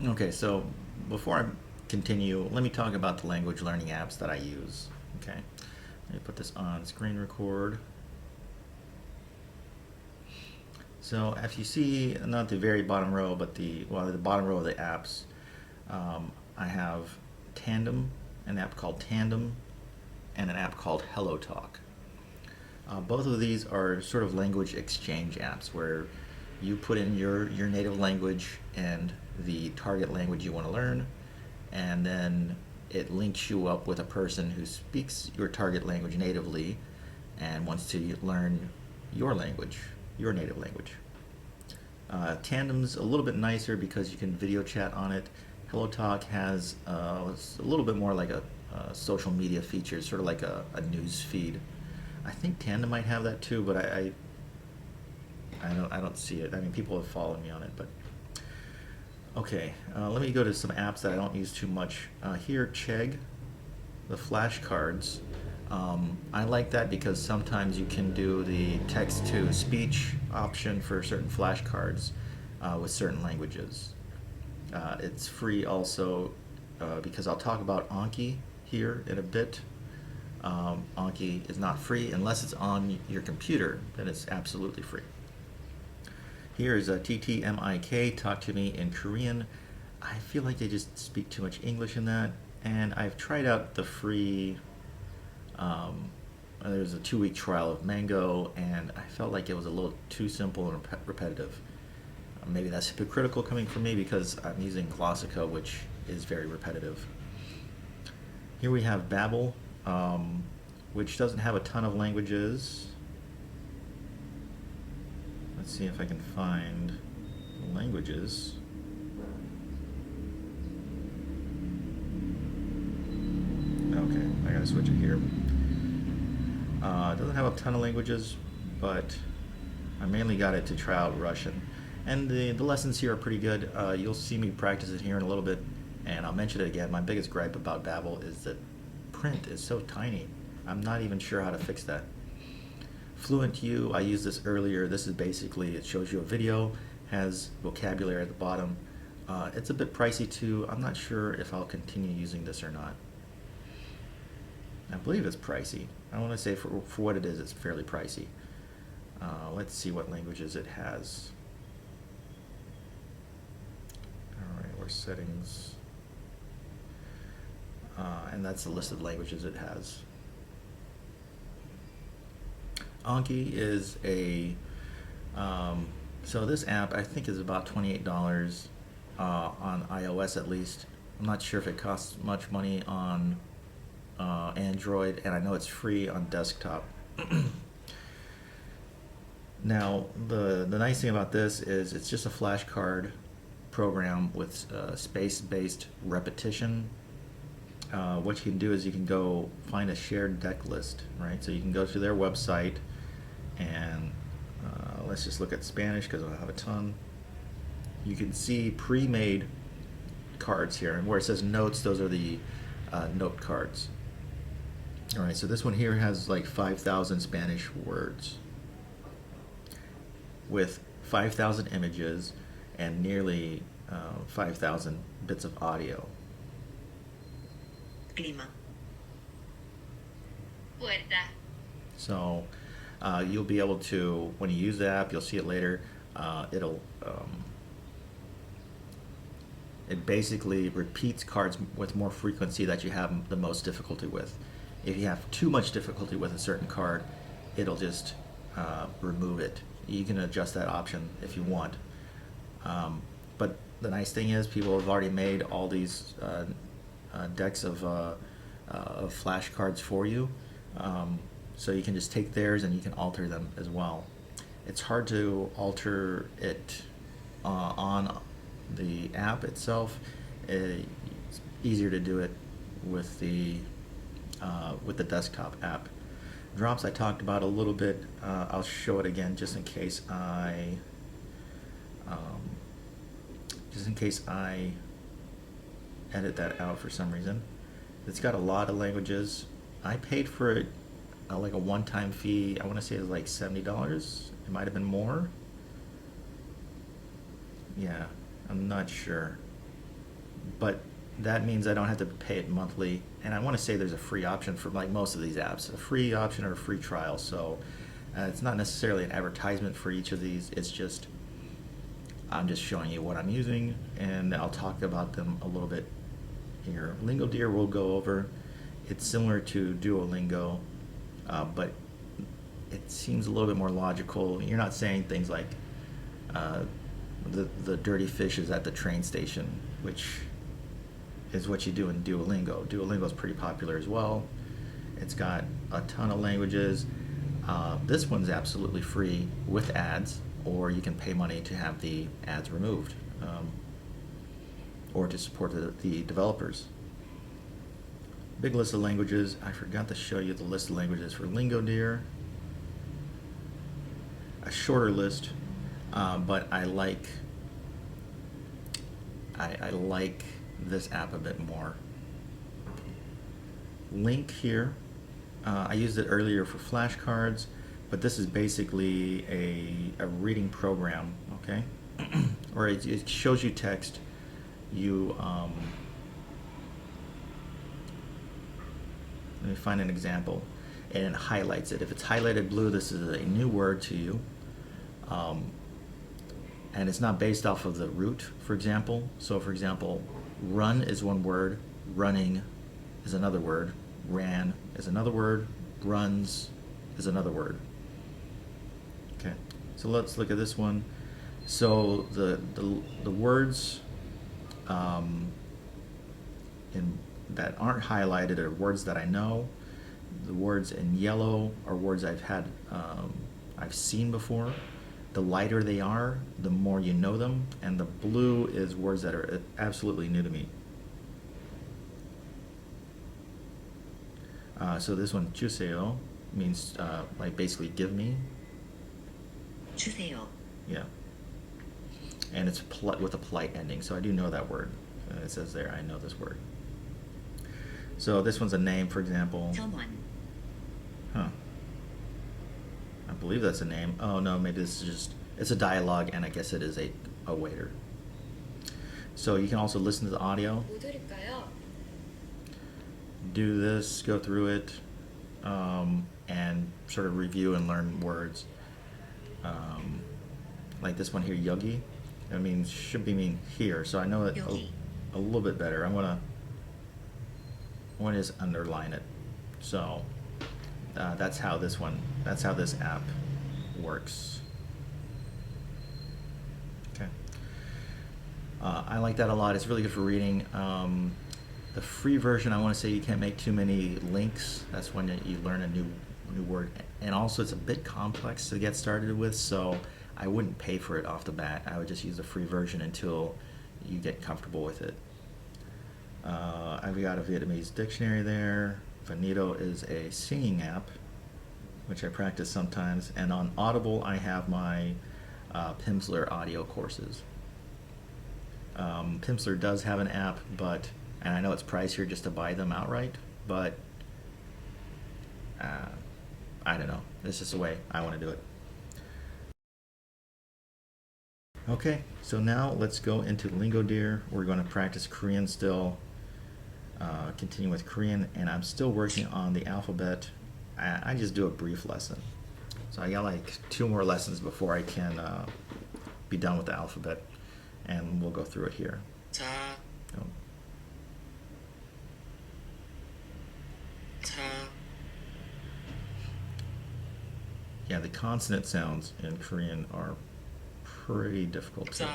Okay, so before I continue, let me talk about the language learning apps that I use. Okay, let me put this on screen record. So as you see, not the very bottom row, but the bottom row of the apps, I have Tandem, an app called Tandem, and an app called HelloTalk. Both of these are sort of language exchange apps where you put in your native language and the target language you want to learn, and then it links you up with a person who speaks your target language natively and wants to learn your language, your native language. Tandem's a little bit nicer because you can video chat on it. HelloTalk has a little bit more like a social media feature, sort of like a news feed. I think Tandem might have that too, but I don't see it. I mean, people have followed me on it, but okay. Let me go to some apps that I don't use too much. Here, Chegg, the flashcards. I like that because sometimes you can do the text-to-speech option for certain flashcards with certain languages. It's free also because I'll talk about Anki here in a bit. Anki is not free unless it's on your computer, then it's absolutely free. Here's a TTMIK, talk to me in Korean. I feel like they just speak too much English in that, and I've tried out the free, there's a 2-week trial of Mango, and I felt like it was a little too simple and repetitive. Maybe that's hypocritical coming from me because I'm using Glossica, which is very repetitive. Here we have Babbel, which doesn't have a ton of languages. Let's see if I can find languages. Okay, I gotta switch it here. It doesn't have a ton of languages, but I mainly got it to try out Russian. And the lessons here are pretty good. You'll see me practice it here in a little bit, and I'll mention it again. My biggest gripe about Babbel is that print is so tiny. I'm not even sure how to fix that. FluentU, I used this earlier. This is basically, it shows you a video, has vocabulary at the bottom. It's a bit pricey too. I'm not sure if I'll continue using this or not. I believe it's pricey. I want to say for what it is, it's fairly pricey. Let's see what languages it has. Alright, where's settings? And that's the list of languages it has. Anki is so this app I think is about $28 on iOS at least. I'm not sure if it costs much money on Android, and I know it's free on desktop. Now, the nice thing about this is it's just a flashcard program with space-based repetition. What you can do is you can go find a shared deck list, right? So you can go to their website, and let's just look at Spanish because I have a ton. You can see pre-made cards here, and where it says notes, those are the note cards. All right, so this one here has like 5,000 Spanish words with 5,000 images and nearly 5,000 bits of audio. Clima. Puerta. So you'll be able to, when you use the app, you'll see it later, it basically repeats cards with more frequency that you have the most difficulty with. If you have too much difficulty with a certain card, it'll just remove it. You can adjust that option if you want. But the nice thing is people have already made all these decks of flashcards for you. So you can just take theirs and you can alter them as well. It's hard to alter it on the app itself. It's easier to do it with the desktop app. Drops I talked about a little bit. I'll show it again just in case I edit that out for some reason. It's got a lot of languages. I paid for it like a one-time fee. I want to say it was like $70. It might have been more. Yeah, I'm not sure. but that means I don't have to pay it monthly. And I want to say there's a free option for like most of these apps, a free option or a free trial. So it's not necessarily an advertisement for each of these. It's just, I'm just showing you what I'm using, and I'll talk about them a little bit here. LingoDeer we'll go over. It's similar to DuoLingo, but it seems a little bit more logical. You're not saying things like the dirty fish is at the train station, which is what you do in DuoLingo. DuoLingo is pretty popular as well. It's got a ton of languages. This one's absolutely free with ads, or you can pay money to have the ads removed, or to support the developers. Big list of languages. I forgot to show you the list of languages for LingoDeer. A shorter list, but I like this app a bit more. Link here, I used it earlier for flashcards, but this is basically a reading program, okay? Or it shows you text. Let me find an example, and it highlights it. If it's highlighted blue, this is a new word to you. And it's not based off of the root, for example. So for example, run is one word, running is another word, ran is another word, runs is another word. Okay, so let's look at this one. So the words that aren't highlighted are words that I know. The words in yellow are words I've seen before. The lighter they are, the more you know them, and the blue is words that are absolutely new to me. So this one, 주세요, means like basically give me. 주세요. Yeah. And it's with a polite ending, so I do know that word. It says there, I know this word. So this one's a name, for example. someone. Huh. I believe that's a name. Oh no, maybe this is just, it's a dialogue, and I guess it is a waiter. So you can also listen to the audio. 뭐 드릴까요? Do this, go through it, and sort of review and learn words. Like this one here, yogi. I mean, should be mean here, so I know it a little bit better. I want to just underline it. So that's how this app works. Okay. I like that a lot. It's really good for reading. The free version, I want to say you can't make too many links. That's when you learn a new word. And also it's a bit complex to get started with, so I wouldn't pay for it off the bat. I would just use the free version until you get comfortable with it. I've got a Vietnamese dictionary there. Finito is a singing app, which I practice sometimes. And on Audible, I have my Pimsleur audio courses. Pimsleur does have an app, and I know it's pricier just to buy them outright, but I don't know. It's just the way I want to do it. Okay, so now let's go into LingoDeer. We're going to practice Korean still, continue with Korean, and I'm still working on the alphabet. I just do a brief lesson. So I got like 2 more lessons before I can be done with the alphabet, and we'll go through it here. 자, Oh. 자, Yeah, the consonant sounds in Korean are pretty difficult too. 자,